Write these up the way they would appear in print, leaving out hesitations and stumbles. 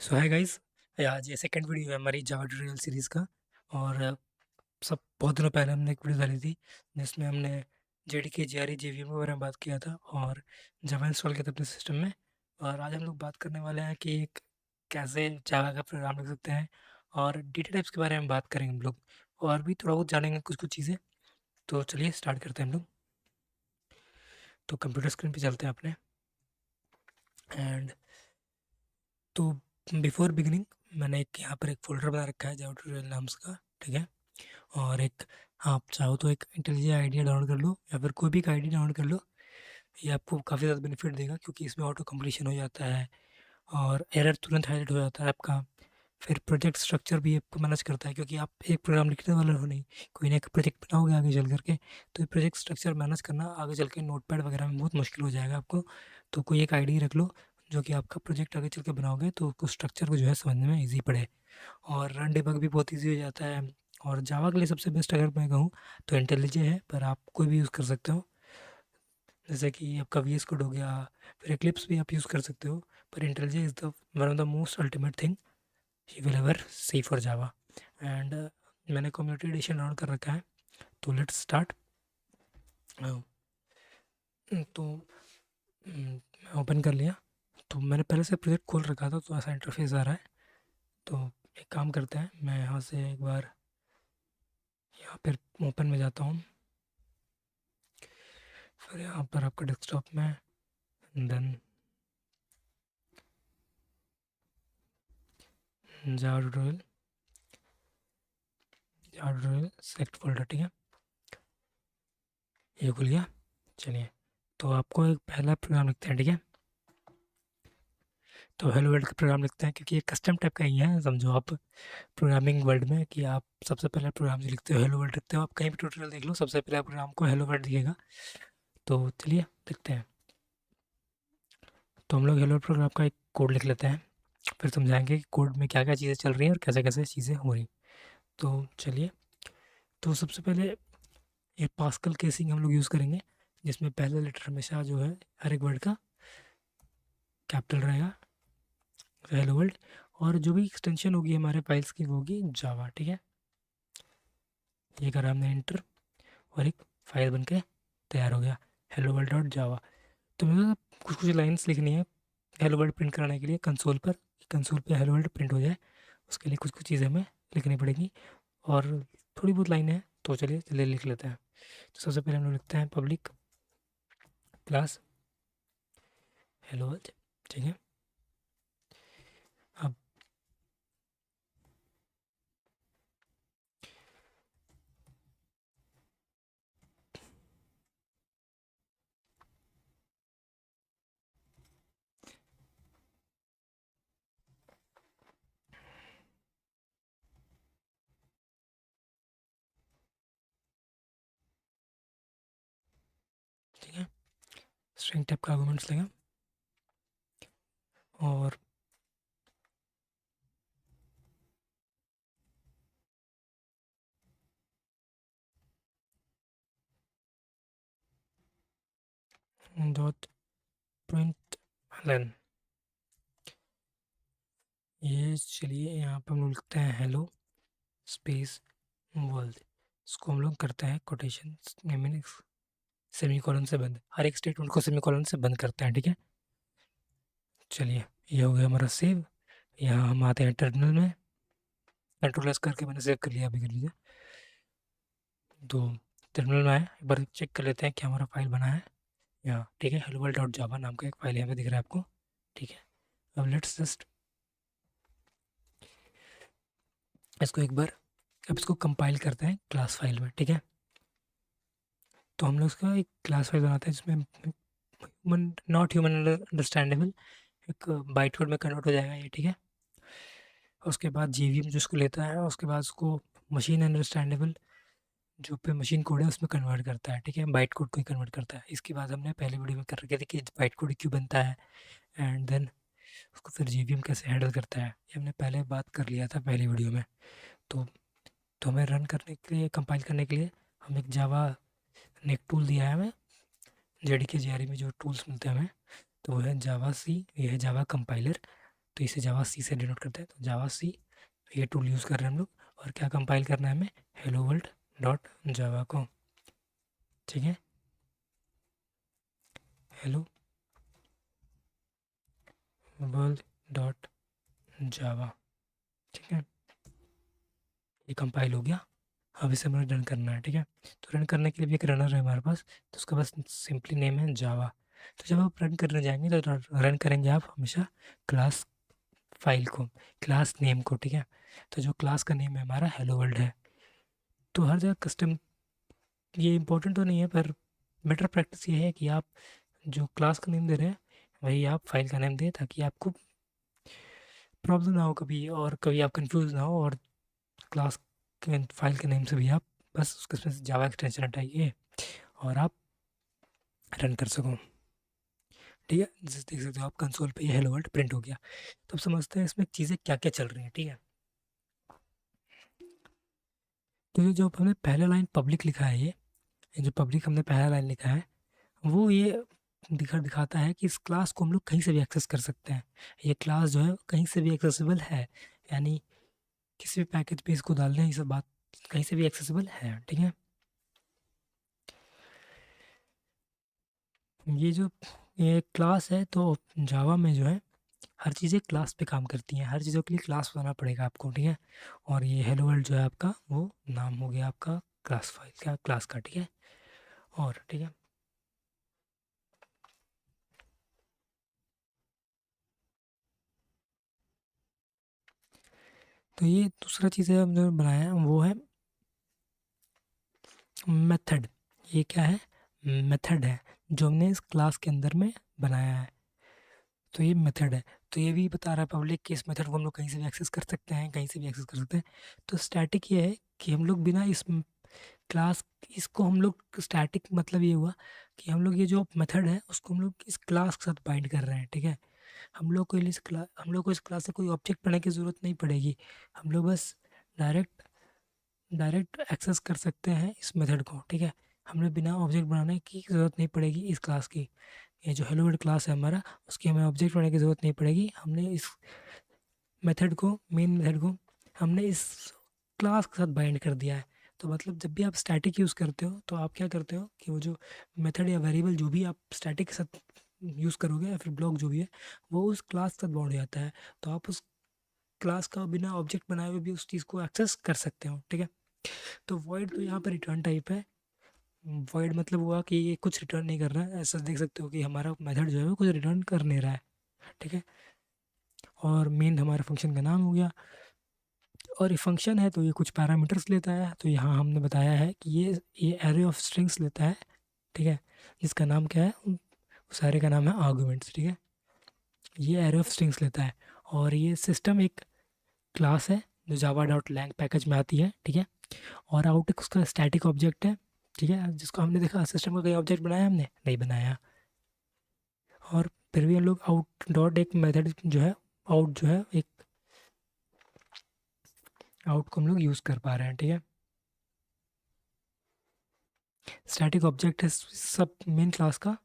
सो hi guys. आज ये second video है हमारी जावा ट्यूटोरियल सीरीज़ का। और सब बहुत दिनों पहले हमने एक वीडियो डाली थी जिसमें हमने जेडीके जीआरई जेवीएम के बारे में बात किया था और जावा इंस्टॉल किया था अपने सिस्टम में। और आज हम लोग बात करने वाले हैं कि कैसे जावा का प्रोग्राम लिख सकते हैं और डेटा टाइप्स के बारे में बात करेंगे हम लोग। और भी थोड़ा बहुत जानेंगे कुछ कुछ चीज़ें। तो चलिए स्टार्ट करते हैं हम लोग। तो कंप्यूटर स्क्रीन पे चलते हैं अपने। एंड तो बिफोर बिगिनिंग मैंने एक यहाँ पर एक फ़ोल्डर बना रखा है जावा ट्यूटोरियल नाम का। ठीक है। और एक आप चाहो तो एक इंटेलिजेंट आइडिया डाउनलोड कर लो या फिर कोई भी एक आईडी डाउनलोड कर लो। ये आपको काफ़ी ज़्यादा बेनिफिट देगा क्योंकि इसमें ऑटो कंप्लीशन हो जाता है और एरर तुरंत हाईलाइट हो जाता है आपका। फिर प्रोजेक्ट स्ट्रक्चर भी आपको मैनेज करता है क्योंकि आप एक प्रोग्राम लिखने वाले हो नहीं, कोई ना एक प्रोजेक्ट बनाओगे आगे चल करके। तो ये प्रोजेक्ट स्ट्रक्चर मैनेज करना आगे चल के नोटपैड वगैरह में बहुत मुश्किल हो जाएगा आपको। तो कोई एक आईडी रख लो जो कि आपका प्रोजेक्ट आगे चल के बनाओगे तो उसको स्ट्रक्चर को जो है समझने में ईजी पड़े। और रन डिबग भी बहुत ईजी हो जाता है। और जावा के लिए सबसे बेस्ट अगर मैं कहूँ तो इंटेलिजे है, पर आप कोई भी यूज़ कर सकते हो। जैसे कि आपका वी एस कोड हो गया, फिर एक्लिप्स भी आप यूज़ कर सकते हो। पर IntelliJ is the one of the most ultimate thing you will ever see for Java. And मैंने कम्युनिटी एडिशन डाउनलोड कर रखा है। तो लेट्स स्टार्ट। तो मैं ओपन कर लिया। तो मैंने पहले से प्रोजेक्ट खोल रखा था तो ऐसा इंटरफेस आ रहा है। तो एक काम करते हैं, मैं यहाँ से एक बार यहाँ पर ओपन में जाता हूँ। फिर यहाँ पर आपका डेस्कटॉप में देन जावा ट्यूटोरियल सेलेक्ट फोल्डर। ठीक है, ये खुल गया। चलिए, तो आपको एक पहला प्रोग्राम लिखते हैं। ठीक है, तो हेलो वर्ल्ड का प्रोग्राम लिखते हैं क्योंकि ये कस्टम टाइप का ही है, समझो आप। प्रोग्रामिंग वर्ल्ड में कि आप सबसे पहले प्रोग्राम जो लिखते हो हेलो वर्ल्ड लिखते हो। आप कहीं भी ट्यूटोरियल देख लो, सबसे पहले प्रोग्राम को हेलो वर्ल्ड दिखेगा। तो चलिए लिखते हैं। तो हम लोग हेलो प्रोग्राम का एक कोड लिख लेते हैं, फिर समझाएंगे कि कोड में क्या क्या चीज़ें चल रही हैं और कैसे कैसे चीज़ें हो रही। तो चलिए, तो सबसे पहले ये पास्कल केसिंग हम लोग यूज़ करेंगे जिसमें पहला लेटर हमेशा जो है हर एक वर्ड का कैपिटल रहेगा, हेलो वर्ल्ड। और जो भी एक्सटेंशन होगी हमारे फाइल्स की वो होगी जावा। ठीक है, ये करा हमने एंटर और एक फाइल बन के तैयार हो गया, हेलो वर्ल्ड डॉट जावा। तो मुझे कुछ कुछ लाइन्स लिखनी है हेलो वर्ल्ड प्रिंट कराने के लिए कंसोल पर, कंसोल पे हेलो वर्ल्ड प्रिंट हो जाए। उसके लिए कुछ कुछ चीज़ें हमें लिखनी पड़ेगी और थोड़ी बहुत लाइनें हैं। तो चलिए चलिए लिख लेते हैं। तो सबसे पहले हम लोग लिखते हैं पब्लिक क्लास हेलो वर्ल्ड। ठीक है, अब ठीक है, स्ट्रिंग टाइप का आर्गूमेंट्स लेगा और डॉट प्रिंट लन। ये चलिए यहाँ पर हम लोग लिखते हैं हेलो स्पेस वर्ल्ड। इसको हम लोग करते हैं कोटेशन मीन सेमी कॉलन से बंद, हर एक स्टेटमेंट को सेमी कॉलन से बंद करते हैं। ठीक है, चलिए ये हो गया हमारा सेव। यहाँ हम आते हैं टर्मिनल में, कंट्रोल एस करके मैंने सेव कर लिया, अभी कर लीजिए। तो टर्मिनल में आए, एक बार चेक कर लेते हैं कि हमारा फाइल बना है यहाँ। ठीक है, हेलो वर्ल्ड डॉट जावा नाम का एक फाइल यहाँ पे दिख रहा है आपको। ठीक है, अब लेट्स जस्ट इसको एक बार, अब इसको कंपाइल करते हैं क्लास फाइल में। ठीक है, तो हम लोग इसका एक क्लास फाइल बनाते हैं जिसमें ह्यूमन नॉट ह्यूमन अंडरस्टैंडेबल एक बाइट कोड में कन्वर्ट हो जाएगा ये। ठीक है, उसके बाद जेवीएम जो इसको लेता है, उसके बाद उसको मशीन अंडरस्टैंडेबल जो पे मशीन कोड है उसमें कन्वर्ट करता है। ठीक है, बाइट कोड को ही कन्वर्ट करता है। इसकी बात हमने पहले वीडियो में कर रखे थे कि बाइट कोड क्यों बनता है एंड देन उसको फिर जेवीएम कैसे हैंडल करता है, ये हमने पहले बात कर लिया था पहली वीडियो में। तो हमें रन करने के लिए, कंपाइल करने के लिए हम एक जावा ने एक टूल दिया है हमें, जेडीके जीआरई में जो टूल्स मिलते हैं हमें, तो वो है जावा सी, ये है जावा कंपाइलर। तो इसे जावा सी से डिनोट करते हैं। तो जावा सी ये टूल यूज़ कर रहे हैं हम लोग, और क्या कंपाइल करना है हमें, हेलो वर्ल्ड डॉट जावा को, ठीक है, हेलो वर्ल्ड डॉट जावा, ठीक है, ये कंपाइल हो गया। अब इसे हमें रन करना है, ठीक है। तो रन करने के लिए भी एक रनर है हमारे पास, तो उसका बस सिंपली नेम है जावा। तो जब आप रन करने जाएंगे तो रन करेंगे आप हमेशा क्लास फाइल को, क्लास नेम को, ठीक है। तो जो क्लास का नेम है हमारा हेलो वर्ल्ड है। तो हर जगह कस्टम, ये इंपॉर्टेंट तो नहीं है, पर बेटर प्रैक्टिस ये है कि आप जो क्लास का नेम दे रहे हैं वही आप फाइल का नेम दें, ताकि आपको प्रॉब्लम ना हो कभी, और कभी आप कंफ्यूज ना हो, और क्लास के फाइल के नेम से भी आप बस उसके से जावा एक्सटेंशन हटाइए और आप रन कर सको, ठीक है। जैसे देख सकते हो आप कंसोल पे ये हेलो वर्ल्ड प्रिंट हो गया। तो अब समझते हैं इसमें चीज़ें क्या क्या चल रही हैं, ठीक है। तो ये जो हमने पहला लाइन पब्लिक लिखा है, ये जो पब्लिक हमने पहला लाइन लिखा है, वो ये दिखाता है कि इस क्लास को हम लोग कहीं से भी एक्सेस कर सकते हैं। ये क्लास जो है कहीं से भी एक्सेसिबल है, यानी किसी भी पैकेज पे इसको डाल दें, ये सब बात कहीं से भी एक्सेसिबल है, ठीक है। ये जो ये क्लास है, तो जावा में जो है हर चीज़ें क्लास पे काम करती हैं, हर चीज़ों के लिए क्लास बनाना पड़ेगा आपको, ठीक है। और ये हेलो वर्ल्ड जो है आपका, वो नाम हो गया आपका क्लास फाइल का, क्लास का, ठीक है। और ठीक है, तो ये दूसरा चीज़ है हम जो बनाया है वो है मेथड। ये क्या है, मेथड है जो हमने इस क्लास के अंदर में बनाया है। तो ये मेथड है, तो ये भी बता रहा है पब्लिक कि इस मेथड को हम लोग कहीं से भी एक्सेस कर सकते हैं, कहीं से भी एक्सेस कर सकते हैं। तो स्टैटिक ये है कि हम लोग बिना इस क्लास, इसको हम लोग स्टैटिक मतलब ये हुआ कि हम लोग ये जो मेथड है उसको हम लोग इस क्लास के साथ बाइंड कर रहे हैं, ठीक है। हम लोग को इस क्लास से कोई ऑब्जेक्ट बनाने की ज़रूरत नहीं पड़ेगी। हम लोग बस डायरेक्ट डायरेक्ट एक्सेस कर सकते हैं इस मेथड को, ठीक है। हमें बिना ऑब्जेक्ट बनाने की ज़रूरत नहीं पड़ेगी इस क्लास की। ये जो हेलो वर्ल्ड क्लास है हमारा, उसकी हमें ऑब्जेक्ट बनाने की ज़रूरत नहीं पड़ेगी। हमने इस मेथड को, मेन मेथड को हमने इस क्लास के साथ बाइंड कर दिया है। तो मतलब जब भी आप स्टैटिक यूज़ करते हो तो आप क्या करते हो कि वो जो मेथड या वेरिएबल जो भी आप स्टैटिक के साथ यूज़ करोगे, या फिर ब्लॉक जो भी है, वो उस क्लास के साथ बाउंड हो जाता है। तो आप उस क्लास का बिना ऑब्जेक्ट बनाए हुए भी उस चीज़ को एक्सेस कर सकते हो, ठीक है। तो वॉइड तो यहाँ पर रिटर्न टाइप है। वॉइड मतलब हुआ कि ये कुछ रिटर्न नहीं कर रहा है, ऐसा देख सकते हो कि हमारा मेथड जो है वो कुछ रिटर्न कर नहीं रहा है, ठीक है। और मेन हमारा फंक्शन का नाम हो गया, और ये फंक्शन है तो ये कुछ पैरामीटर्स लेता है। तो यहाँ हमने बताया है कि ये एरे ऑफ स्ट्रिंग्स लेता है, ठीक है, जिसका नाम क्या है, उस एरे का नाम है आर्गुमेंट्स, ठीक है। ये एरे ऑफ स्ट्रिंग्स लेता है, और ये सिस्टम एक क्लास है जो जावा डॉट लैंग पैकेज में आती है, ठीक है। और आउट एक उसका स्टैटिक ऑब्जेक्ट है, ठीक है, जिसको हमने देखा सिस्टम का कोई ऑब्जेक्ट बनाया हमने नहीं बनाया। और फिर भी हम लोग आउट डॉट एक मेथड जो है, आउट जो है एक आउट को हम लोग यूज़ कर पा रहे हैं, ठीक है। स्टैटिक ऑब्जेक्ट है सब मेन क्लास का,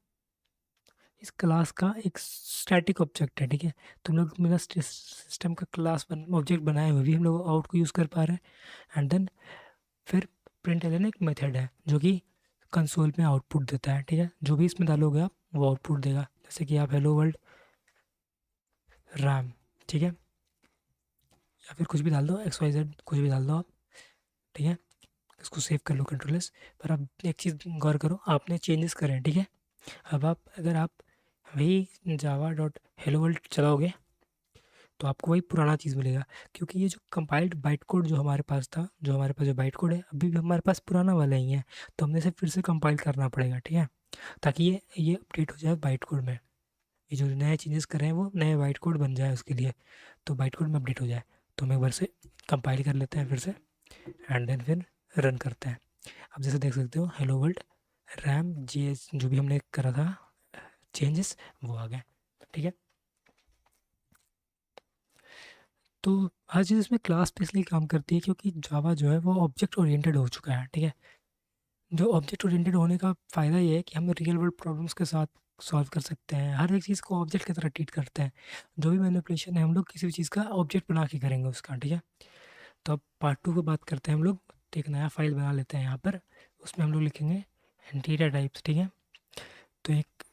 इस क्लास का एक स्टैटिक ऑब्जेक्ट है, ठीक है। तो हम लोग मेरा सिस्टम का क्लास ऑब्जेक्ट बनाए हुए भी हम लोग आउट को यूज़ कर पा रहे हैं। एंड देन फिर प्रिंट एलन एक मेथड है जो कि कंसोल में आउटपुट देता है, ठीक है। जो भी इसमें डालोगे आप वो आउटपुट देगा, जैसे कि आप हेलो वर्ल्ड रैम, ठीक है, या फिर कुछ भी डाल दो, एक्स वाई जेड कुछ भी डाल दो आप, ठीक है। इसको सेव कर लो कंट्रोल एस। पर अब एक चीज़ गौर करो, आपने चेंजेस करे हैं, ठीक है। अब आप अगर आप वही जावा डॉट हेलो वर्ल्ड चलाओगे तो आपको वही पुराना चीज़ मिलेगा, क्योंकि ये जो कंपाइल्ड बाइट कोड जो हमारे पास था, जो हमारे पास जो बाइट कोड है अभी भी हमारे पास पुराना वाला ही है। तो हमने इसे फिर से कंपाइल करना पड़ेगा, ठीक है, ताकि ये अपडेट हो जाए बाइट कोड में। ये जो नए चेंजेस कर रहे हैं वो नए बाइट कोड बन जाए उसके लिए, तो बाइट कोड में अपडेट हो जाए। तो हम एक बार से कंपाइल कर लेते हैं फिर से, एंड देन फिर रन करते हैं। अब जैसे देख सकते हो हेलो वर्ल्ड रैम जी जो भी हमने करा था चेंजेस वो आ गए, ठीक है। तो हर चीज़ इसमें क्लास पे इसलिए काम करती है क्योंकि जावा जो है वो ऑब्जेक्ट ओरिएंटेड हो चुका है, ठीक है। जो ऑब्जेक्ट ओरिएंटेड होने का फ़ायदा ये है कि हम रियल वर्ल्ड प्रॉब्लम्स के साथ सॉल्व कर सकते हैं, हर एक चीज़ को ऑब्जेक्ट की तरह ट्रीट करते हैं। जो भी मैनिपुलेशन है हम लोग किसी भी चीज़ का ऑब्जेक्ट बना के करेंगे उसका, ठीक है। तो अब पार्ट 2 की बात करते हैं हम लोग। तो एक नया फाइल बना लेते हैं यहाँ पर, उसमें हम लोग लिखेंगे डेटा टाइप्स, ठीक है। तो एक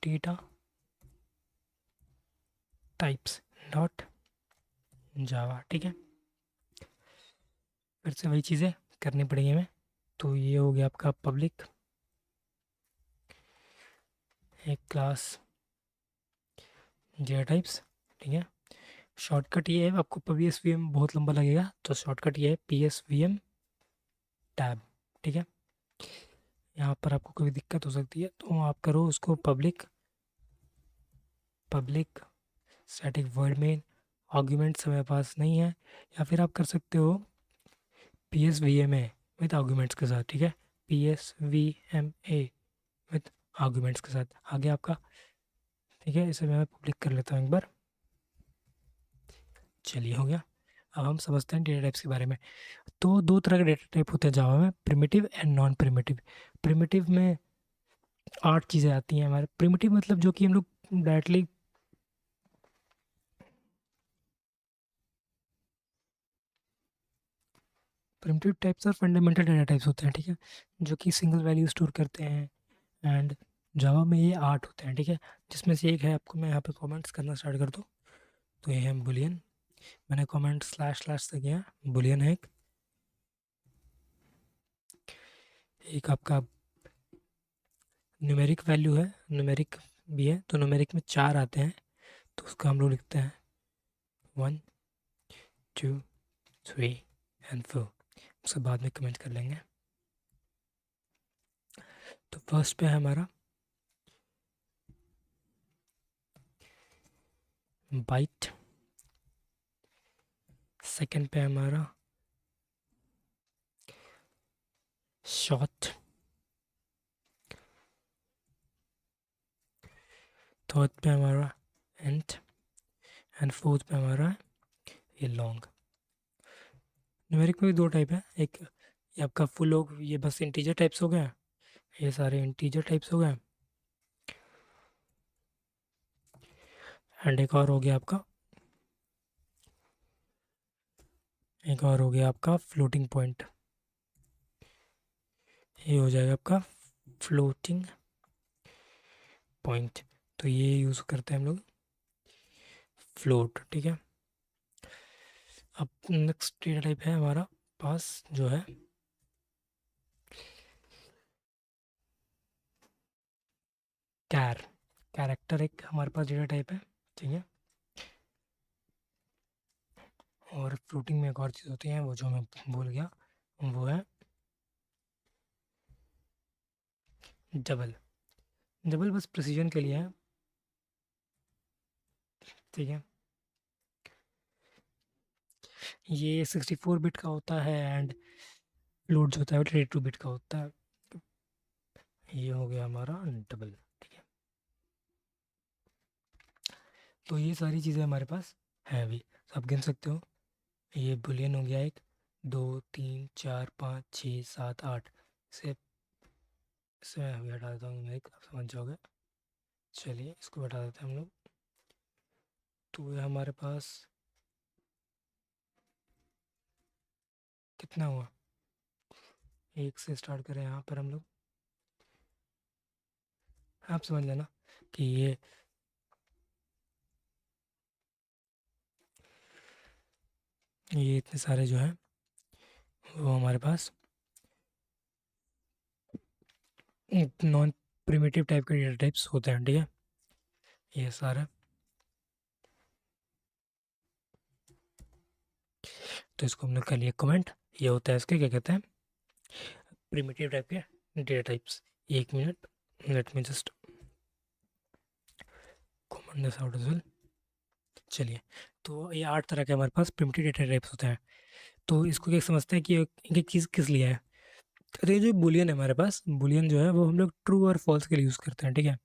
डेटा टाइप्स डॉट जावा, ठीक है। फिर से वही चीज़ें करनी पड़ेगी हमें। तो ये हो गया आपका पब्लिक, एक क्लास डेटा टाइप्स, ठीक है। शॉर्टकट ये है, आपको पी एस वी एम बहुत लंबा लगेगा तो शॉर्टकट ये है P S V M tab, ठीक है। यहाँ पर आपको कोई दिक्कत हो सकती है तो आप करो उसको public static word main, arguments हमारे पास नहीं है, या फिर आप कर सकते हो P S V M A with arguments के साथ, ठीक है। P S V M A with arguments के साथ आगे आपका, ठीक है। इसे मैं पब्लिक कर लेता हूँ एक बार। चलिए हो गया। अब हम समझते हैं डेटा टाइप्स के बारे में। तो दो तरह के डेटा टाइप होते हैं जावा में, primitive and non primitive. Primitive में 8 चीज़ें आती हैं हमारे। प्रिमिटिव मतलब जो कि हम लोग डायरेक्टली प्रिमिटिव टाइप्स और फंडामेंटल डेटा टाइप्स होते हैं, ठीक है, जो कि सिंगल वैल्यू स्टोर करते हैं। एंड जावा में ये 8 होते हैं, ठीक है, जिसमें से एक है, आपको मैं यहाँ पे कमेंट्स करना स्टार्ट कर दूँ तो ये है बुलियन। मैंने कमेंट स्लैश स्लैश से किया, बुलियन है एक आपका न्यूमेरिक वैल्यू है, न्यूमेरिक भी है। तो न्यूमेरिक में 4 आते हैं तो उसका हम लोग लिखते हैं 1 2 3 एंड 4, उसके बाद में कमेंट कर लेंगे। तो फर्स्ट पे है हमारा बाइट, सेकंड पे हमारा शॉर्ट, थर्ड पे हमारा इंट एंड फोर्थ पे हमारा ये लॉन्ग। न्यूमेरिक में भी 2 टाइप है, एक ये आपका फुल लॉग, ये बस इंटीजर टाइप्स हो गया, ये सारे इंटीजर टाइप्स हो गए। एंड एक और हो गया आपका फ्लोटिंग पॉइंट, ये हो जाएगा आपका फ्लोटिंग पॉइंट। तो ये यूज़ करते हैं हम लोग फ्लोट, ठीक है। अब नेक्स्ट डेटा टाइप है हमारा पास जो है कैरेक्टर, एक हमारे पास डेटा टाइप है, ठीक है। और फ्लोटिंग में एक और चीज़ होती है वो जो मैं भूल गया, वो है डबल। डबल बस प्रिसीजन के लिए है, ठीक है। ये 64 बिट का होता है एंड फ्लोट जो होता है वो 32 बिट का होता है। ये हो गया हमारा डबल, ठीक है। तो ये सारी चीज़ें हमारे पास है अभी, तो आप गिन सकते हो। ये बुलियन हो गया, 1 2 3 4 5 6 7 8 से मैं अभी हटा देता हूँ, एक आप समझ जाओगे। चलिए इसको हटा देते हैं हम लोग। तो ये हमारे पास कितना हुआ, 1 से स्टार्ट करें यहाँ पर हम लोग, आप समझ लेना कि ये इतने सारे जो हैं वो हमारे पास नॉन प्रिमिटिव टाइप के डेटा टाइप्स होते हैं, ठीक है। ये सारा, तो इसको हमने कर लिया कमेंट। ये होता है इसके क्या कहते हैं, प्रिमिटिव टाइप के data types. 1 minute, let me just comment this out as well. चलिए, तो ये 8 तरह के हमारे पास प्रिमिटिव डेटा टाइप्स होते हैं। तो इसको क्या समझते हैं कि ये चीज़ किस लिए है। तो ये जो बुलियन है हमारे पास, बुलियन जो है वो हम लोग ट्रू और फॉल्स के लिए यूज़ करते हैं, ठीक है।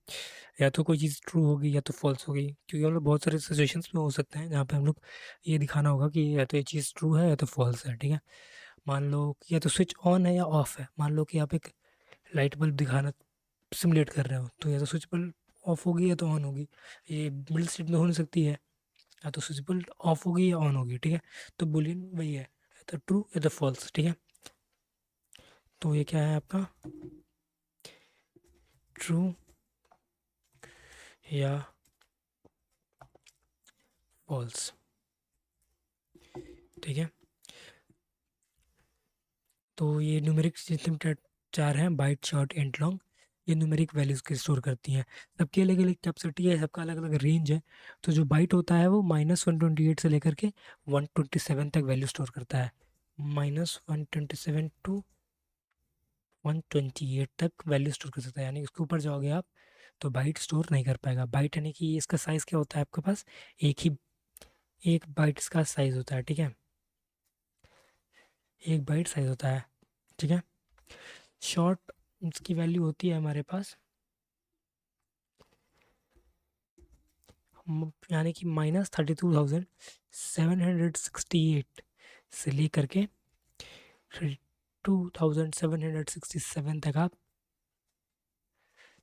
या तो कोई चीज़ ट्रू होगी या तो फॉल्स होगी, क्योंकि हम लोग बहुत सारे सिचुएशंस में हो सकते हैं जहाँ पे हम लोग ये दिखाना होगा कि या तो ये चीज़ ट्रू है या तो फॉल्स है, ठीक है। मान लो कि या तो स्विच ऑन है या ऑफ है। मान लो कि आप एक लाइट बल्ब दिखाना सिमुलेट कर रहे हो, तो या तो स्विच बल्ब ऑफ होगी या तो ऑन होगी। ये मिडिल स्टेट में हो नहीं सकती है, या तो स्विच बल्ब ऑफ होगी या ऑन होगी, ठीक है। तो बुलियन वही है, या तो ट्रू या तो फॉल्स, ठीक है। तो ये क्या है आपका, ट्रू या फॉल्स, ठीक है। तो ये न्यूमेरिक जितने चार हैं, बाइट शॉर्ट एंड लॉन्ग, ये न्यूमेरिक वैल्यूज़ के स्टोर करती हैं। सबकी अलग अलग कैपेसिटी है, सबका अलग अलग रेंज है। तो जो बाइट होता है वो -128 से लेकर के 127 तक वैल्यू स्टोर करता है। -127 टू 128 तक वैल्यू स्टोर कर सकता है, यानी उसके ऊपर जाओगे आप तो बाइट स्टोर नहीं कर पाएगा। बाइट यानी कि इसका साइज़ क्या होता है आपके पास, एक ही एक बाइट इसका साइज़ होता है, ठीक है। एक बाइट साइज़ होता है, ठीक है। शॉर्ट इसकी वैल्यू होती है हमारे पास यानी कि -32,768 से लेकर के 32,767 तक आप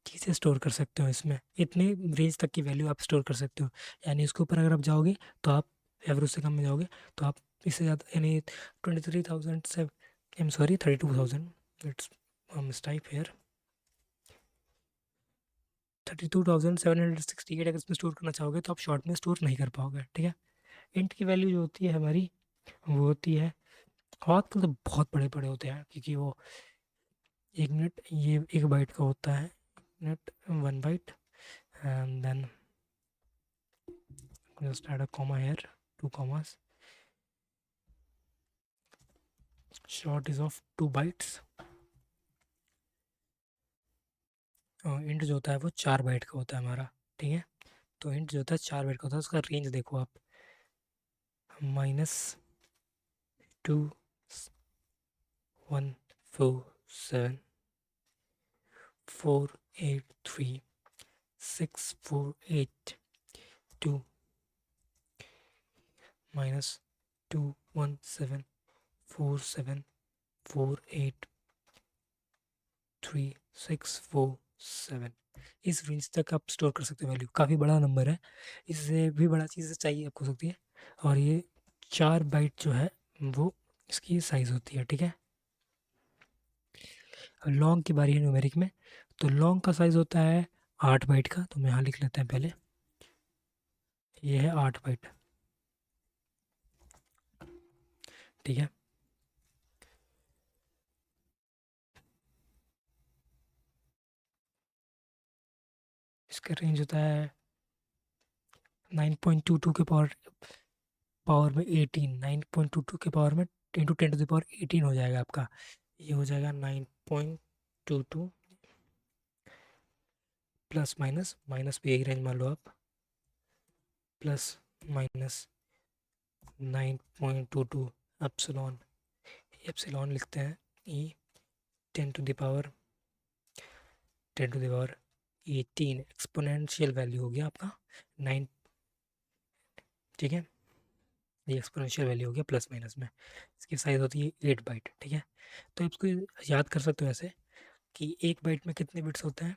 चीज़ें स्टोर कर सकते हो। इसमें इतने रेंज तक की वैल्यू आप स्टोर कर सकते हो। यानी इसके ऊपर अगर आप जाओगे तो आप, या फिर उससे कम में जाओगे तो आप इससे ज़्यादा, यानी 23,000 से, I am sorry 32,000, it's mistake here, 32,768 अगर इसमें स्टोर करना चाहोगे तो आप शॉर्ट में स्टोर नहीं कर पाओगे, ठीक है। इंट की वैल्यू जो होती है हमारी, वो होती है, आजकल तो बहुत बड़े बड़े होते हैं, क्योंकि वो 1 मिनट, ये 1 बाइट का होता है, minute 1 byte, and then just add a comma here, 2 commas, short is of 2 bytes, int जो होता है वो 4 बाइट का होता है हमारा, ठीक है। तो इंट जो होता है 4 बाइट का होता है, उसका रेंज देखो आप, -2 1 4 7 4 8 3 6 4 8 2 -2 1 7 4 7 4 8 3 6 4 7, इस रेंज तक आप स्टोर कर सकते हो वैल्यू। काफ़ी बड़ा नंबर है, इससे भी बड़ा चीज़ चाहिए आपको सकती है। और ये 4 बाइट जो है वो इसकी साइज़ होती है, ठीक है। अब लॉन्ग की बारी है न्यूमेरिक में। तो लॉन्ग का साइज़ होता है 8 बाइट का, तो मैं यहाँ लिख लेते हैं पहले, ये है 8 बाइट, ठीक है। इसका रेंज होता है 9.22 के पावर में 18, 9.22 के पावर में 10 to 10 to the power 18 हो जाएगा आपका। ये हो जाएगा 9.22 प्लस माइनस, माइनस भी यही रेंज मान लो आप, प्लस माइनस 9.22 एप्सिलॉन, एप्सिलॉन लिखते हैं ई 10 to the power 18 exponential value हो गया आपका 9, ठीक है। ये एक्सपोनेंशियल वैल्यू हो गया प्लस माइनस में। इसकी साइज़ होती है 8 बाइट, ठीक है। तो इसको याद कर सकते हो ऐसे कि 1 बाइट में कितने बिट्स होते हैं,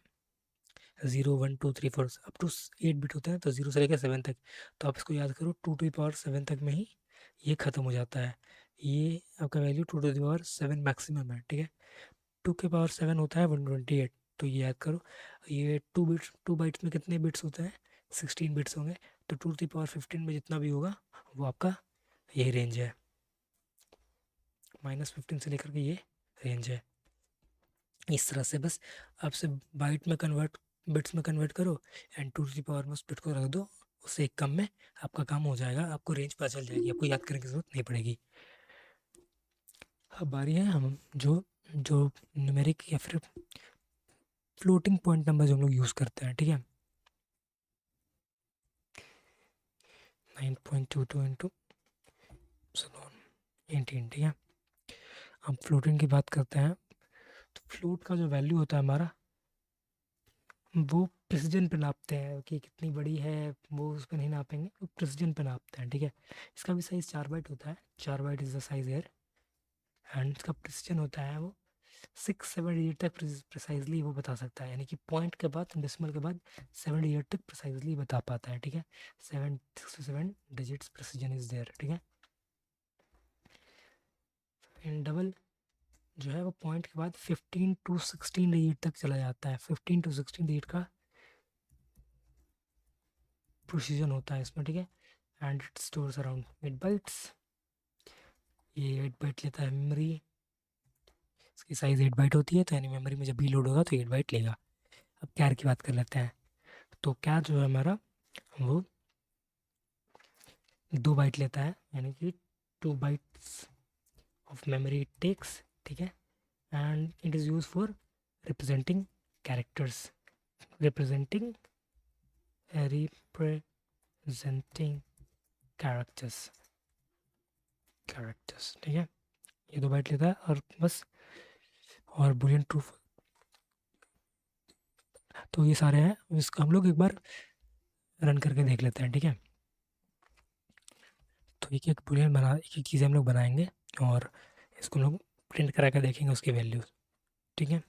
0 1 2 3 4 अप टू 8 बिट होते हैं, तो 0 से लेकर 7 तक। तो आप इसको याद करो, 2 to the power 7 तक में ही ये ख़त्म हो जाता है। ये आपका value 2 to the power 7 maximum है, ठीक है। 2 के पावर 7 होता है 128, तो ये याद करो। ये 2 बाइट्स में कितने बिट्स होते हैं, 16 बिट्स होंगे। तो 2 to the power 15 में जितना भी होगा वो आपका यही रेंज है, -15 से लेकर के ये रेंज है। इस तरह से बस आपसे बाइट में कन्वर्ट, बिट्स में कन्वर्ट करो, एंड 2 to the power में उस बिट को रख दो, उससे एक कम में आपका काम हो जाएगा, आपको रेंज पता चल जाएगी, आपको याद करने की ज़रूरत नहीं पड़ेगी। अब बारी है हम जो जो न्यूमेरिक या फिर फ्लोटिंग पॉइंट नंबर जो हम लोग यूज़ करते हैं, ठीक है। 9.22 इंटू 18, ठीक है। हम फ्लोटिंग की बात करते हैं, तो फ्लोट का जो वैल्यू होता है हमारा, वो प्रेसिजन पे नापते हैं कि कितनी बड़ी है, वो उस पे नहीं नापेंगे, वो प्रेसिजन पे नापते हैं, ठीक है। इसका भी साइज़ 4 बाइट होता है, 4 byte is the size here, and इसका प्रिसिजन होता है वो 6-7 डिजिट तक प्रिसाइजली वो बता सकता है, यानी कि पॉइंट के बाद डेसिमल के बाद 7 डिजिट तक प्रिसाइजली बता पाता है, ठीक है। 7 डिजिट्स प्रिसिजन इज देयर, ठीक है। एंड डबल जो है वो पॉइंट के बाद 15 to 16 डिजिट तक चला जाता है। 15 to 16 डिजिट का प्रोसीजन होता है इसमें, ठीक है। And it stores around 8 bytes. ये 8 बाइट लेता है मेमोरी, इसकी साइज़ 8 बाइट होती है, तो यानी मेमोरी में जब भी लोड होगा तो 8 बाइट लेगा। अब कैर की बात कर लेते हैं। तो कैर जो है हमारा वो 2 बाइट लेता है, यानी कि 2 bytes of memory it takes, ठीक है। And it is use for representing characters, representing representing characters, ठीक है। ये 2 बाइट लेता है और बस, और बुलियन ट्रू। तो ये सारे हैं, इसका हम लोग एक बार रन करके देख लेते हैं, ठीक है। तो एक एक बुलियन बना, एक एक चीज़ें हम लोग बनाएंगे और इसको हम लोग प्रिंट करा कर देखेंगे उसकी वैल्यूज, ठीक है।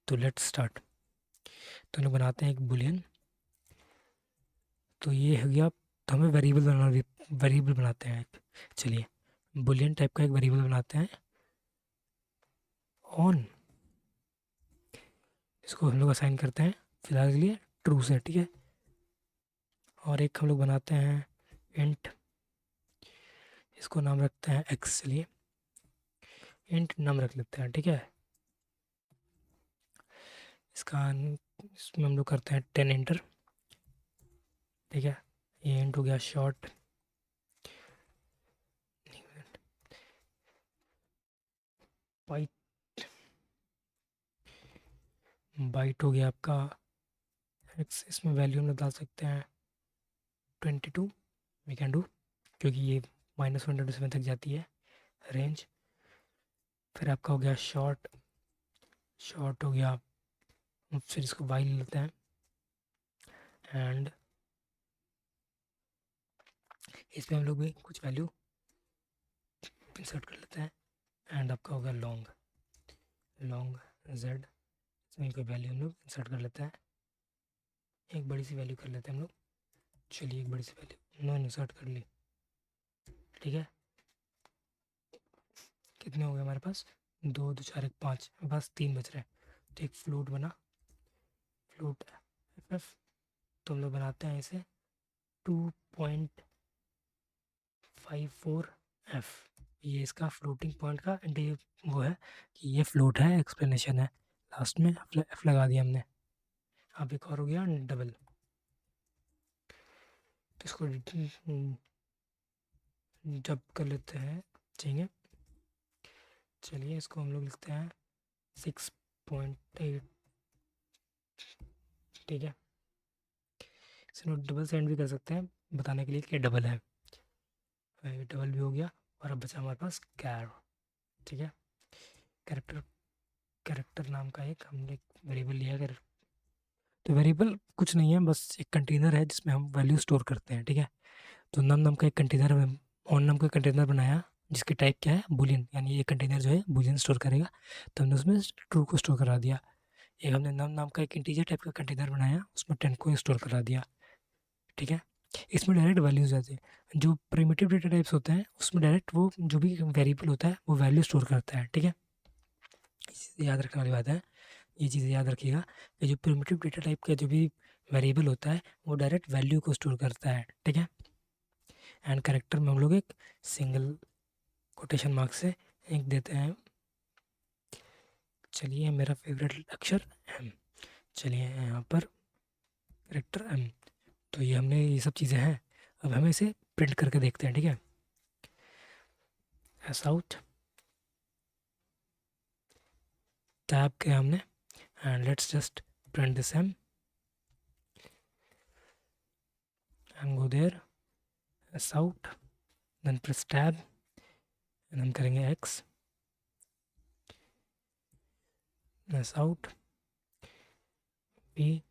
तो लेट्स स्टार्ट। तो हम लोग बनाते हैं एक बुलियन। तो ये हो गया, तो हमें वेरिएबल बनाते हैं एक। चलिए बुलियन टाइप का एक वेरिएबल बनाते हैं ऑन, इसको हम लोग असाइन करते हैं फिलहाल के लिए ट्रू से, ठीक है। और एक हम लोग बनाते हैं इंट, इसको नाम रखते हैं एक्स। चलिए इंट नाम रख लेते हैं, ठीक है। इसमें हम लोग करते हैं 10 एंटर, ठीक है। ये इंट हो गया शॉर्ट, बाइट, बाइट हो गया आपका एक्स। इसमें वैल्यू हम डाल सकते हैं 22, वी कैन डू, क्योंकि ये -1 से 7 तक जाती है रेंज। फिर आपका हो गया शॉर्ट, शॉर्ट हो गया, फिर इसको वाइल लेते हैं एंड इसमें हम लोग भी कुछ वैल्यू इंसर्ट कर लेते हैं। एंड आपका होगा लॉन्ग, लॉन्ग जेड, इसमें कोई वैल्यू हम लोग इंसर्ट कर लेते हैं। एक बड़ी सी वैल्यू कर लेते हैं हम लोग। चलिए एक बड़ी सी वैल्यू नो इंसर्ट कर ली, ठीक है। कितने हो गए हमारे पास, 2 2 4 1 5, बस 3 बच रहे हैं। तो एक फ्लोट बना, फ्लोट एफ, तो हम लोग बनाते हैं इसे 2.54 एफ। ये इसका फ्लोटिंग पॉइंट का वो है कि ये फ्लोट है, एक्सप्लेनेशन है, लास्ट में एफ लगा दिया हमने। अब एक और हो गया डबल, तो इसको जब कर लेते हैं, ठीक है। चलिए इसको हम लोग लिखते हैं 6.8, ठीक है। इसको डबल सेंड भी कर सकते हैं बताने के लिए कि डबल है। डबल भी हो गया और अब बचा हमारे पास कैर, ठीक है। कैरेक्टर, कैरेक्टर नाम का एक हमने वेरिएबल लिया कर। तो वेरिएबल कुछ नहीं है, बस एक कंटेनर है जिसमें हम वैल्यू स्टोर करते हैं, ठीक है। तो नम नाम का एक कंटेनर, ऑन नाम का कंटेनर बनाया जिसकी टाइप क्या है बूलियन, यानी ये कंटेनर जो है बूलियन स्टोर करेगा, तो हमने उसमें ट्रू को स्टोर करा दिया। एक हमने नम नाम का एक इंटीजर टाइप का कंटेनर बनाया, उसमें 10 को स्टोर करा दिया, ठीक है। इसमें डायरेक्ट वैल्यूज आते हैं। जो प्रिमिटिव डेटा टाइप्स होते हैं उसमें डायरेक्ट वो जो भी वेरिएबल होता है वो वैल्यू स्टोर करता है, ठीक है। इसे याद रखने वाली बात है, ये चीज़ें याद रखिएगा कि जो प्रिमिटिव डेटा टाइप का जो भी वेरिएबल होता है वो डायरेक्ट वैल्यू को स्टोर करता है, ठीक है। एंड कैरेक्टर में हम लोग एक सिंगल कोटेशन मार्क से एक देते हैं। चलिए मेरा फेवरेट अक्षर एम, चलिए यहाँ पर कैरेक्टर एम। तो ये हमने ये सब चीज़ें हैं, अब हमें इसे प्रिंट करके देखते हैं, ठीक है। एस आउट टैब किया हमने and let's just print this M and go there, S out, then press tab and हम करेंगे एक्स, एस आउट वी,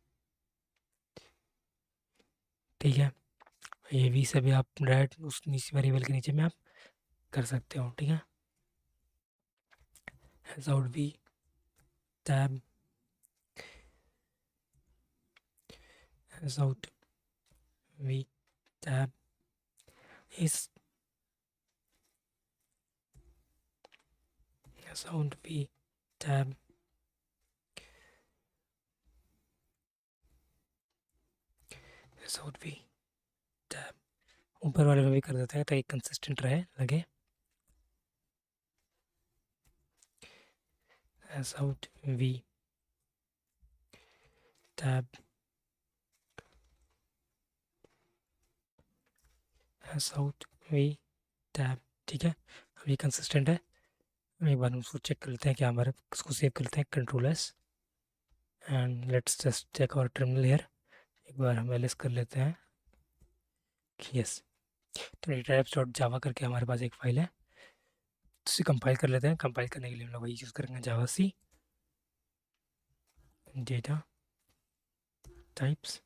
ठीक है। ये वी से भी आप डायरेक्ट उस नीचे वेरिएबल के नीचे में आप कर सकते हो, ठीक है। as out v tab as out v tab is as out v tab as out v tab ऊपर वाले में भी कर देते हैं ताकि कंसिस्टेंट रहे लगे as out v tab as out v tab ठीक है अब ये कंसिस्टेंट है एक बार हम उसको चेक कर लेते हैं कि हमारे इसको सेव कर लेते हैं control S and let's just check our terminal here एक बार हम एलएस कर लेते हैं कि यस तो datatypes.java करके हमारे पास एक फाइल है तो उसे कंपाइल कर लेते हैं कंपाइल करने के लिए हम लोग वही यूज़ करेंगे जावा सी डेटा टाइप्स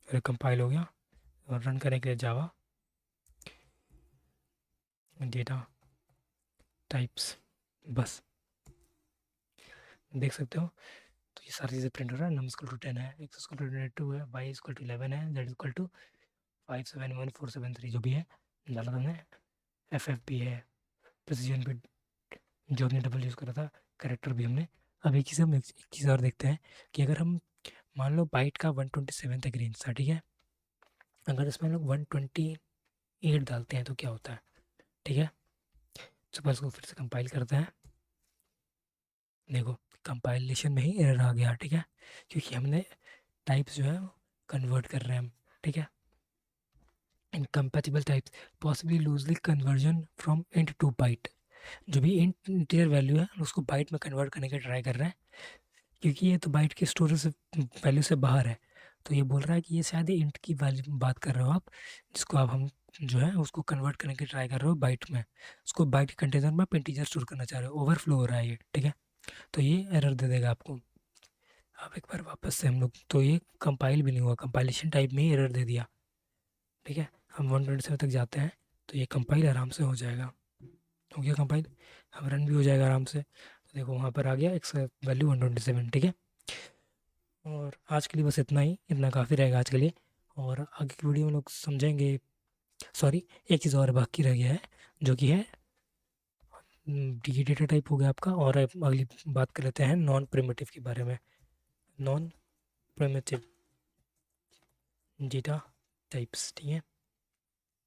और कंपाइल हो गया और रन करने के लिए जावा डेटा टाइप्स बस देख सकते हो तो ये सारी चीज़ें प्रिंट हो रहा है नम इक्वल टू 10 है x इक्वल टू 2 है y इक्वल टू 11 है z इक्वल टू 571473 जो भी है डाला हमने FFP है प्रेसिजन पे जो हमने डबल यूज़ करा था कैरेक्टर भी हमने अब एक चीज़ और देखते हैं कि अगर हम मान लो बाइट का 127 तक रेंज था ठीक है अगर इसमें हम लोग 128 डालते हैं तो क्या होता है ठीक है तो बस को फिर से कंपाइल करते हैं देखो कंपाइलेशन में ही एरर आ गया ठीक है क्योंकि हमने टाइप्स जो है कन्वर्ट कर रहे हैं हम ठीक है incompatible types possibly loosely conversion from int to byte जो भी इंटीजर वैल्यू है उसको बाइट में कन्वर्ट करने का ट्राई कर रहे हैं क्योंकि ये तो बाइट के स्टोरेज से वैल्यू से बाहर है तो ये बोल रहा है कि ये शायद इंट की वैल्यू बात कर रहे हो आप जिसको आप हम जो है उसको कन्वर्ट करने की ट्राई कर रहे हो बाइट में उसको बाइट के कंटेनर में आप इंटीजर स्टोर करना चाह रहे हो ओवरफ्लो हो रहा है ये ठीक है तो ये एरर दे देगा आपको अब एक बार वापस से हम लोग तो ये कंपाइल भी नहीं हुआ कंपाइलेशन टाइप में ही एरर दे दिया ठीक है हम 127 तक जाते हैं तो ये कंपाइल आराम से हो जाएगा हो गया कंपाइल हम रन भी हो जाएगा आराम से तो देखो वहाँ पर आ गया एक्स वैल्यू 127 ठीक है और आज के लिए बस इतना ही इतना काफ़ी रहेगा आज के लिए और आगे की वीडियो में लोग समझेंगे सॉरी एक चीज़ और बाकी रह गया है जो कि है डी डेटा टाइप हो गया आपका और अगली बात कर लेते हैं नॉन प्रिमिटिव के बारे में नॉन प्रिमिटिव डेटा टाइप्स ठीक है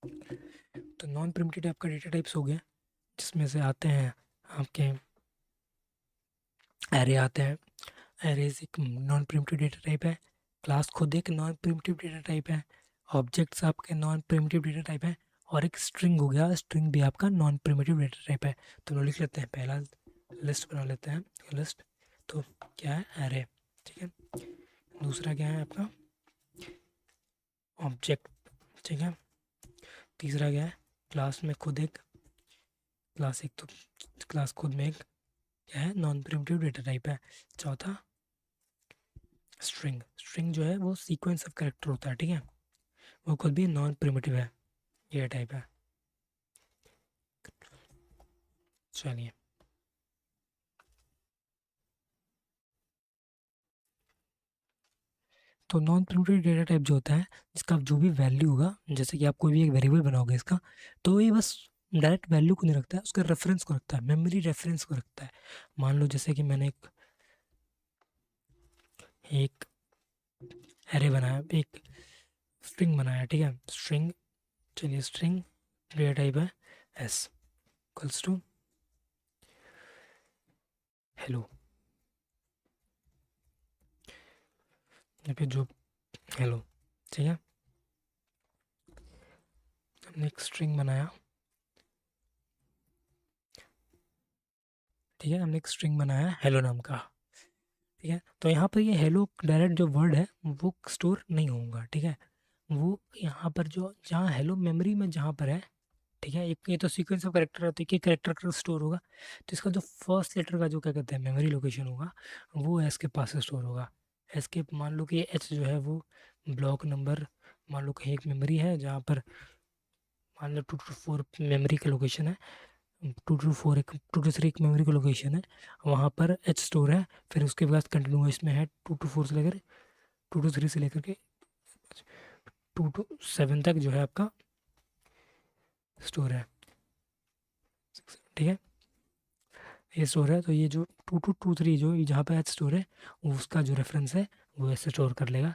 तो नॉन प्रिमिटिव टाइप का डेटा टाइप्स हो गया जिसमें से आते हैं आपके एरे आते हैं एरेज एक नॉन प्रिमिटिव डेटा टाइप है क्लास खुद एक नॉन प्रिमिटिव डेटा टाइप है ऑब्जेक्ट्स आपके नॉन प्रिमिटिव डेटा टाइप है और एक स्ट्रिंग हो गया स्ट्रिंग भी आपका नॉन प्रिमिटिव डेटा टाइप है तो हम लोग लिख लेते हैं पहला लिस्ट बना लेते हैं लिस्ट तो क्या है एरे ठीक है दूसरा क्या है आपका ऑब्जेक्ट ठीक है तीसरा क्या है क्लास में खुद एक क्लास एक तो क्लास खुद में एक क्या है नॉन प्रिमिटिव डेटा टाइप है चौथा स्ट्रिंग स्ट्रिंग जो है वो सीक्वेंस ऑफ कैरेक्टर होता है ठीक है वो खुद भी नॉन प्रिमिटिव है ये टाइप है चलिए तो नॉन प्रिमिटिव डेटा टाइप जो होता है जिसका जो भी वैल्यू होगा जैसे कि आप कोई भी एक वेरिएबल बनाओगे इसका तो ये बस डायरेक्ट वैल्यू को नहीं रखता है उसका रेफरेंस को रखता है मेमोरी रेफरेंस को रखता है मान लो जैसे कि मैंने एक एरे बनाया एक स्ट्रिंग बनाया ठीक है स्ट्रिंग चलिए स्ट्रिंग डेटा टाइप है एस इक्वल्स टू हेलो या फिर जो हेलो ठीक है हमने एक स्ट्रिंग बनाया ठीक है हमने एक स्ट्रिंग बनाया हेलो नाम का ठीक है तो यहाँ पर ये हेलो डायरेक्ट जो वर्ड है वो स्टोर नहीं होगा ठीक है वो यहाँ पर जो जहाँ हेलो मेमोरी में जहाँ पर है ठीक है एक ये तो सीक्वेंस ऑफ कैरेक्टर होती है कि कैरेक्टर का स्टोर होगा तो इसका जो फर्स्ट लेटर का जो क्या कहते हैं मेमोरी लोकेशन होगा वो एस के पास स्टोर होगा एस के मान लो कि एच जो है वो ब्लॉक नंबर मान लो कहीं एक मेमोरी है जहाँ पर मान लो 2 to 4 मेमोरी का लोकेशन है 2 to 3 एक मेमोरी का लोकेशन है, वहाँ पर एच स्टोर है। फिर उसके बाद कंटिन्यूस में है 2 to 4 से लेकर 2 to 3 से लेकर के 2 to 7 तक जो है आपका स्टोर है, ठीक है। ये स्टोर है, तो ये जो 2 to 3 जो जहाँ पे एच स्टोर है वो उसका जो रेफरेंस है वो ऐसे स्टोर कर लेगा,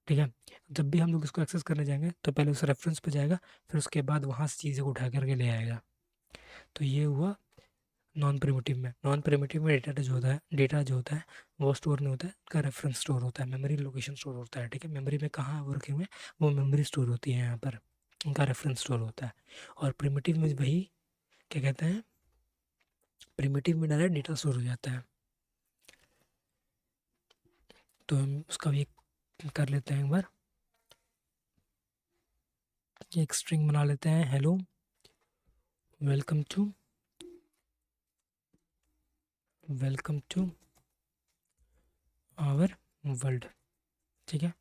ठीक है। जब भी हम लोग इसको एक्सेस करने जाएंगे तो पहले उस रेफरेंस पे जाएगा, फिर उसके बाद वहाँ से चीज़ें को उठा करके ले आएगा। तो ये हुआ नॉन प्रिमिटिव में। नॉन प्रिमिटिव में डेटा जो होता है वो स्टोर नहीं होता है, उसका रेफरेंस स्टोर होता है, मेमोरी लोकेशन स्टोर होता है, ठीक है। मेमोरी में कहाँ वो रखे हुए हैं, वो मेमोरी स्टोर होती है यहाँ पर, उनका रेफरेंस स्टोर होता है। और प्रिमिटिव में वही क्या कहते हैं, प्रिमिटिव में डायरेक्ट डेटा स्टोर हो जाता है। तो हम उसका भी कर लेते हैं एक बार, एक स्ट्रिंग बना लेते हैं, hello welcome to our world, ठीक है।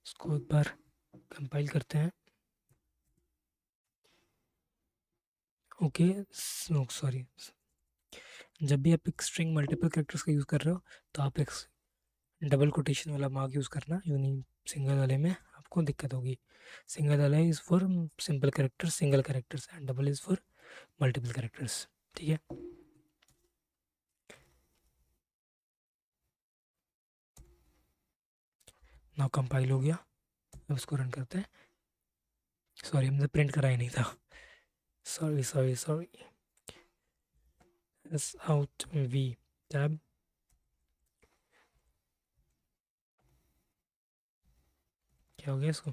इसको एक बार कंपाइल करते हैं। ओके, सॉरी, जब भी आप एक स्ट्रिंग मल्टीपल कैरेक्टर्स का यूज़ कर रहे हो तो आप एक डबल कोटेशन वाला मार्क यूज़ करना, यूनी सिंगल वाले में आपको दिक्कत होगी। सिंगल वाला is for simple characters, single characters, and double is for multiple characters, ठीक है। नाउ कंपाइल हो गया, अब इसको रन करते हैं। सॉरी, हमने प्रिंट कराया नहीं था, sorry. S out V tab, क्या हो गया इसको,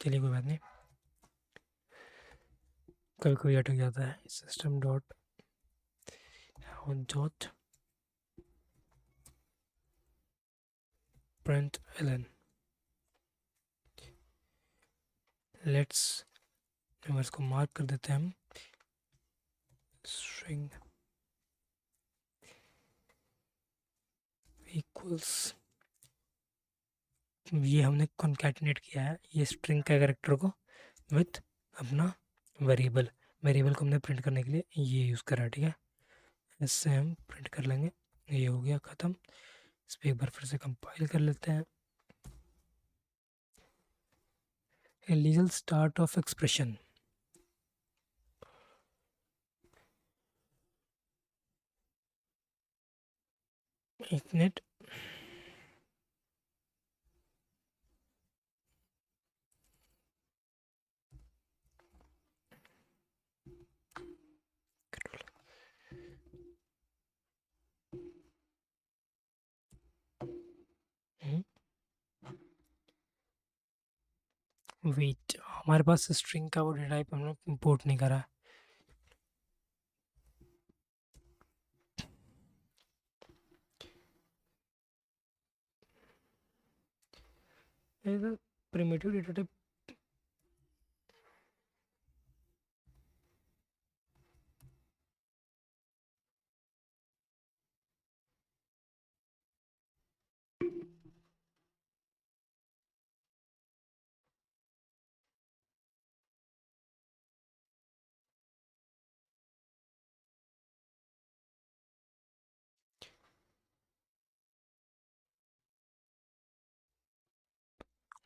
चलिए कोई बात नहीं, कभी कभी अटक जाता है। सिस्टम डॉट प्रिंट एलन, लेट्स इसको मार्क कर देते हैं हम, स्ट्रिंग इक्वल्स, ये हमने कॉन्कैटिनेट किया है ये स्ट्रिंग का कैरेक्टर को विथ अपना वेरिएबल को हमने प्रिंट करने के लिए ये यूज़ करा, ठीक है। इससे हम प्रिंट कर लेंगे। ये हो गया ख़त्म। इस पर एक बार फिर से कंपाइल कर लेते हैं। लीगल स्टार्ट ऑफ एक्सप्रेशन, एक मिनट, वेट, हमारे पास स्ट्रिंग का वो डेटा टाइप हमने इंपोर्ट नहीं करा। Primitive data type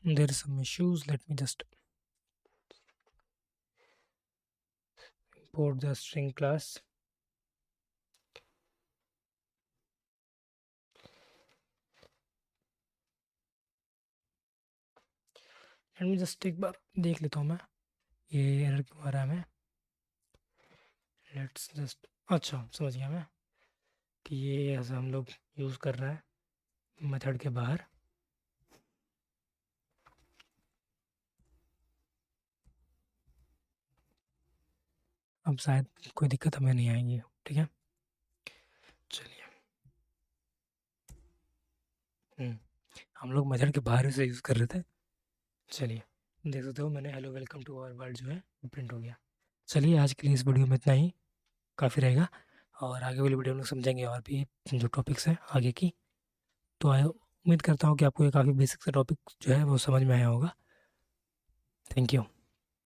there is some issues, let me just import the string class. And मैं जस्ट एक बार देख लेता हूँ मैं ये एरर क्यों आ रहा है हमें। लेट्स जस्ट, अच्छा समझ गया मैं कि ये ऐसा हम लोग यूज़ कर रहे हैं मेथड के बाहर। अब शायद कोई दिक्कत हमें नहीं आएगी, ठीक है। चलिए, हम लोग मेथड के बाहर से यूज़ कर रहे थे। चलिए देख सकते हो मैंने hello welcome to our world जो है प्रिंट हो गया। चलिए आज के लिए इस वीडियो में इतना ही काफ़ी रहेगा, और आगे वाली वीडियो में समझेंगे और भी जो टॉपिक्स हैं आगे की। तो आए उम्मीद करता हूँ कि आपको ये काफ़ी बेसिक सा टॉपिक जो है वो समझ में आया होगा। Thank you.